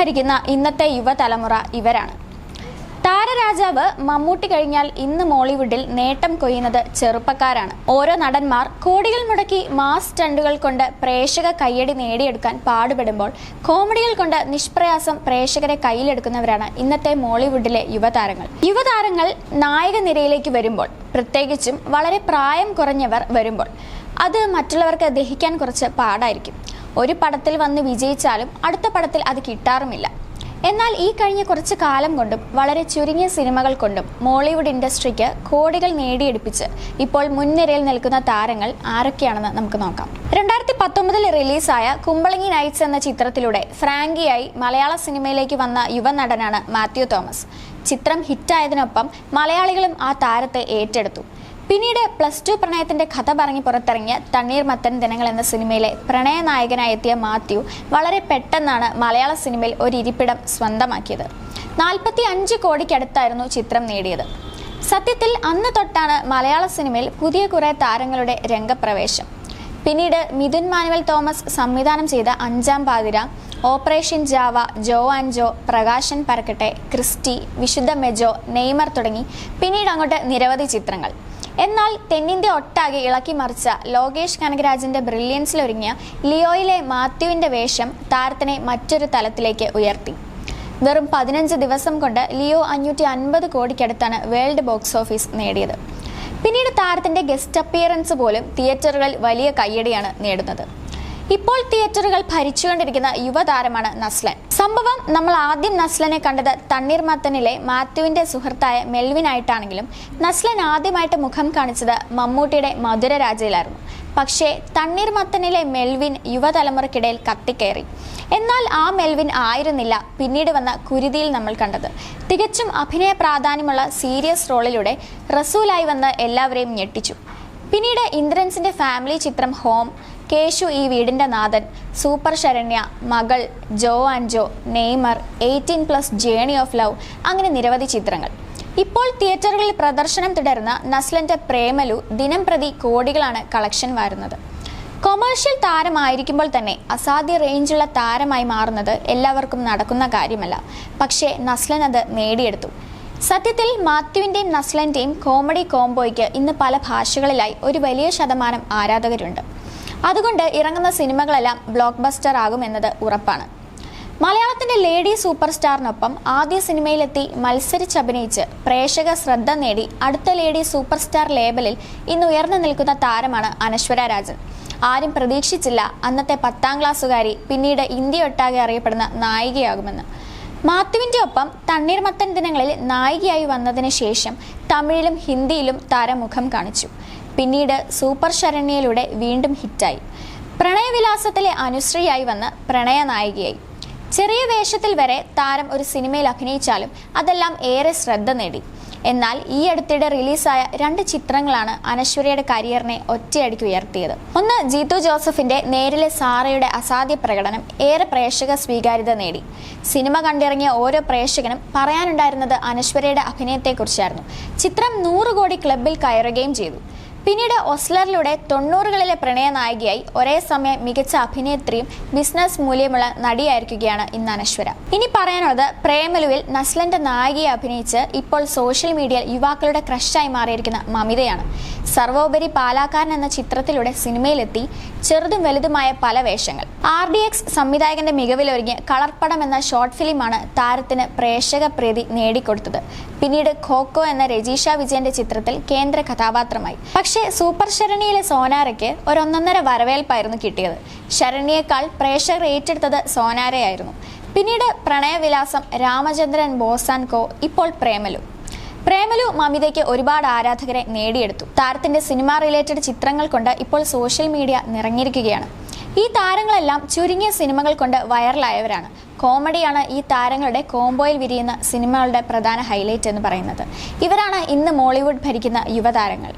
ഭരിക്കുന്ന ഇന്നത്തെ യുവതലമുറ ഇവരാണ്. താരരാജാവ് മമ്മൂട്ടി കഴിഞ്ഞാൽ ഇന്ന് മോളിവുഡിൽ നേട്ടം കൊയ്യുന്നത് ചെറുപ്പക്കാരാണ്. ഓരോ നടന്മാർ കോടികൾ മുടക്കി മാസ് സ്റ്റണ്ടുകൾ കൊണ്ട് പ്രേക്ഷക കയ്യടി നേടിയെടുക്കാൻ പാടുപെടുമ്പോൾ കോമഡികൾ കൊണ്ട് നിഷ്പ്രയാസം പ്രേക്ഷകരെ കയ്യിലെടുക്കുന്നവരാണ് ഇന്നത്തെ മോളിവുഡിലെ യുവതാരങ്ങൾ നായക നിരയിലേക്ക് വരുമ്പോൾ, പ്രത്യേകിച്ചും വളരെ പ്രായം കുറഞ്ഞവർ വരുമ്പോൾ, അത് മറ്റുള്ളവർക്ക് ദഹിക്കാൻ കുറച്ച് പാടായിരിക്കും. ഒരു പടത്തിൽ വന്ന് വിജയിച്ചാലും അടുത്ത പടത്തിൽ അത് കിട്ടാറുമില്ല. എന്നാൽ ഈ കഴിഞ്ഞ കുറച്ച് കാലം കൊണ്ടും വളരെ ചുരുങ്ങിയ സിനിമകൾ കൊണ്ടും മോളിവുഡ് ഇൻഡസ്ട്രിക്ക് കോടികൾ നേടിയെടുപ്പിച്ച് ഇപ്പോൾ മുൻനിരയിൽ നിൽക്കുന്ന താരങ്ങൾ ആരൊക്കെയാണെന്ന് നമുക്ക് നോക്കാം. 2019 റിലീസായ കുമ്പളങ്ങി നൈറ്റ്സ് എന്ന ചിത്രത്തിലൂടെ ഫ്രാങ്കിയായി മലയാള സിനിമയിലേക്ക് വന്ന യുവനടനാണ് മാത്യു തോമസ്. ചിത്രം ഹിറ്റായതിനൊപ്പം മലയാളികളും ആ താരത്തെ ഏറ്റെടുത്തു. പിന്നീട് +2 പ്രണയത്തിന്റെ കഥ പറഞ്ഞ് പുറത്തിറങ്ങിയ തണ്ണീർമത്തൻ ദിനങ്ങൾ എന്ന സിനിമയിലെ പ്രണയനായകനായി എത്തിയ മാത്യു വളരെ പെട്ടെന്നാണ് മലയാള സിനിമയിൽ ഒരു ഇരിപ്പിടം സ്വന്തമാക്കിയത്. 45 കോടിക്കടുത്തായിരുന്നു ചിത്രം നേടിയത്. സത്യത്തിൽ അന്ന് തൊട്ടാണ് മലയാള സിനിമയിൽ പുതിയ കുറെ താരങ്ങളുടെ രംഗപ്രവേശം. പിന്നീട് മിഥുൻ മാനുവൽ തോമസ് സംവിധാനം ചെയ്ത 5-ാം Pathira, operation Java, Jo and Jo, Prakashan Parakkatte, Christy, Vishudha Mejo, Neymar തുടങ്ങി പിന്നീട് അങ്ങോട്ട് നിരവധി ചിത്രങ്ങൾ. എന്നാൽ തെന്നിന്ത്യ ഒട്ടാകെ ഇളക്കി മറിച്ച ലോകേഷ് കനകരാജിന്റെ ബ്രില്യൻസിലൊരുങ്ങിയ ലിയോയിലെ മാത്യുവിന്റെ വേഷം താരത്തിനെ മറ്റൊരു തലത്തിലേക്ക് ഉയർത്തി. വെറും 15 ദിവസം കൊണ്ട് ലിയോ 550 കോടിക്കടുത്താണ് വേൾഡ് ബോക്സ് ഓഫീസ് നേടിയത്. പിന്നീട് താരത്തിന്റെ ഗസ്റ്റ് അപ്പിയറൻസ് പോലും തിയേറ്ററുകളിൽ വലിയ കയ്യടിയാണ് നേടുന്നത്. ഇപ്പോൾ തിയേറ്ററുകൾ ഭരിച്ചുകൊണ്ടിരിക്കുന്ന യുവതാരമാണ് നസ്ലൻ. സംഭവം നമ്മൾ ആദ്യം നസ്ലനെ കണ്ടത് തണ്ണീർമത്തനിലെ മാത്യുവിന്റെ സുഹൃത്തായ മെൽവിൻ ആയിട്ടാണെങ്കിലും നസ്ലൻ ആദ്യമായിട്ട് മുഖം കാണിച്ചത് മമ്മൂട്ടിയുടെ മധുരരാജയിലായിരുന്നു. പക്ഷേ തണ്ണീർമത്തനിലെ മെൽവിൻ യുവതലമുറക്കിടയിൽ കത്തിക്കയറി. എന്നാൽ ആ മെൽവിൻ ആയിരുന്നില്ല പിന്നീട് വന്ന കുരുതിയിൽ നമ്മൾ കണ്ടത്. തികച്ചും അഭിനയ പ്രാധാന്യമുള്ള സീരിയസ് റോളിലൂടെ റസൂലായി വന്ന് എല്ലാവരെയും ഞെട്ടിച്ചു. പിന്നീട് ഇന്ദ്രൻസിന്റെ ഫാമിലി ചിത്രം ഹോം, കേശു ഈ വീടിന്റെ നാഥൻ, സൂപ്പർ ശരണ്യ, മകൾ, Jo and Jo, Neymar, 18+ journey of love, അങ്ങനെ നിരവധി ചിത്രങ്ങൾ. ഇപ്പോൾ തിയേറ്ററുകളിൽ പ്രദർശനം തുടരുന്ന നസ്ലന്റെ പ്രേമലു ദിനം പ്രതി കോടികളാണ് കളക്ഷൻ വാരുന്നത്. കൊമേഴ്ഷ്യൽ താരമായിരിക്കുമ്പോൾ തന്നെ അസാധ്യ റേഞ്ചുള്ള താരമായി മാറുന്നത് എല്ലാവർക്കും നടക്കുന്ന കാര്യമല്ല. പക്ഷേ നസ്ലൻ അത് നേടിയെടുത്തു. സത്യത്തിൽ മാത്യുവിൻ്റെയും നസ്ലൻ്റെയും കോമഡി കോംബോയ്ക്ക് ഇന്ന് പല ഭാഷകളിലായി ഒരു വലിയ ശതമാനം ആരാധകരുണ്ട്. അതുകൊണ്ട് ഇറങ്ങുന്ന സിനിമകളെല്ലാം ബ്ലോക്ക് ബസ്റ്റർ ആകുമെന്നത് ഉറപ്പാണ്. മലയാളത്തിന്റെ ലേഡി സൂപ്പർ സ്റ്റാറിനൊപ്പം ആദ്യ സിനിമയിലെത്തി മത്സരിച്ചഭിനയിച്ച് പ്രേക്ഷക ശ്രദ്ധ നേടി അടുത്ത ലേഡി സൂപ്പർ സ്റ്റാർ ലേബലിൽ ഇന്ന് ഉയർന്നു നിൽക്കുന്ന താരമാണ് അനശ്വര രാജൻ. ആരും പ്രതീക്ഷിച്ചില്ല അന്നത്തെ 10ാം ക്ലാസ്സുകാരി പിന്നീട് ഇന്ത്യയൊട്ടാകെ അറിയപ്പെടുന്ന നായികയാകുമെന്ന്. മാത്യുവിൻ്റെ ഒപ്പം തണ്ണീർമത്തൻ ദിനങ്ങളിൽ നായികയായി വന്നതിന് ശേഷം തമിഴിലും ഹിന്ദിയിലും താരം മുഖം കാണിച്ചു. പിന്നീട് സൂപ്പർ ശരണ്യയിലൂടെ വീണ്ടും ഹിറ്റായി. പ്രണയവിലാസത്തിലെ അനുശ്രീയായി വന്ന് പ്രണയനായികയായി. ചെറിയ വേഷത്തിൽ വരെ താരം ഒരു സിനിമയിൽ അഭിനയിച്ചാലും അതെല്ലാം ഏറെ ശ്രദ്ധ നേടി. എന്നാൽ ഈ അടുത്തിടെ റിലീസായ 2 ചിത്രങ്ങളാണ് അനശ്വരയുടെ കരിയറിനെ ഒറ്റയടിക്ക് ഉയർത്തിയത്. ഒന്ന്, ജീത്തു ജോസഫിന്റെ നേരിലെ സാറയുടെ അസാധ്യ പ്രകടനം ഏറെ പ്രേക്ഷക സ്വീകാര്യത നേടി. സിനിമ കണ്ടിറങ്ങിയ ഓരോ പ്രേക്ഷകനും പറയാനുണ്ടായിരുന്നത് അനശ്വരയുടെ അഭിനയത്തെക്കുറിച്ചായിരുന്നു. ചിത്രം 100 കോടി ക്ലബിൽ കയറുകയും ചെയ്തു. പിന്നീട് ഒസ്ലറിലൂടെ 90കളിലെ പ്രണയനായികയായി ഒരേ സമയം മികച്ച അഭിനേത്രിയും ബിസിനസ് മൂല്യമുള്ള നടിയായിരിക്കുകയാണ് ഇന്ന് അനശ്വര. ഇനി പറയാനുള്ളത് പ്രേമലുവിൽ നസ്ലന്റെ നായികയെ അഭിനയിച്ച് ഇപ്പോൾ സോഷ്യൽ മീഡിയയിൽ യുവാക്കളുടെ ക്രഷായി മാറിയിരിക്കുന്ന മമിതയാണ്. സർവോപരി പാലാക്കാരൻ എന്ന ചിത്രത്തിലൂടെ സിനിമയിലെത്തി ചെറുതും വലുതുമായ പല വേഷങ്ങൾ. RDX സംവിധായകന്റെ മികവിലൊരുങ്ങിയ കളർപ്പടം എന്ന ഷോർട്ട് ഫിലിമാണ് താരത്തിന് പ്രേക്ഷക പ്രീതി നേടിക്കൊടുത്തത്. പിന്നീട് ഖോഖോ എന്ന രജീഷ വിജയന്റെ ചിത്രത്തിൽ കേന്ദ്ര കഥാപാത്രമായി. പക്ഷേ സൂപ്പർ ശരണ്യയിലെ സോനാരയ്ക്ക് ഒരു 1.5 വരവേൽപ്പായിരുന്നു കിട്ടിയത്. ശരണ്യേക്കാൾ പ്രേക്ഷകർ ഏറ്റെടുത്തത് സോനാരയായിരുന്നു. പിന്നീട് പ്രണയവിലാസം, രാമചന്ദ്രൻ, ബോസ് ആൻഡ് കോ, ഇപ്പോൾ പ്രേമലു മമിതയ്ക്ക് ഒരുപാട് ആരാധകരെ നേടിയെടുത്തു. താരത്തിന്റെ സിനിമ റിലേറ്റഡ് ചിത്രങ്ങൾ കൊണ്ട് ഇപ്പോൾ സോഷ്യൽ മീഡിയ നിറഞ്ഞിരിക്കുകയാണ്. ഈ താരങ്ങളെല്ലാം ചുരുങ്ങിയ സിനിമകൾ കൊണ്ട് വൈറലായവരാണ്. കോമഡിയാണ് ഈ താരങ്ങളുടെ കോംബോയിൽ വിരിയുന്ന സിനിമകളുടെ പ്രധാന ഹൈലൈറ്റ് എന്ന് പറയുന്നത്. ഇവരാണ് ഇന്ന് മോളിവുഡ് ഭരിക്കുന്ന യുവതാരങ്ങൾ.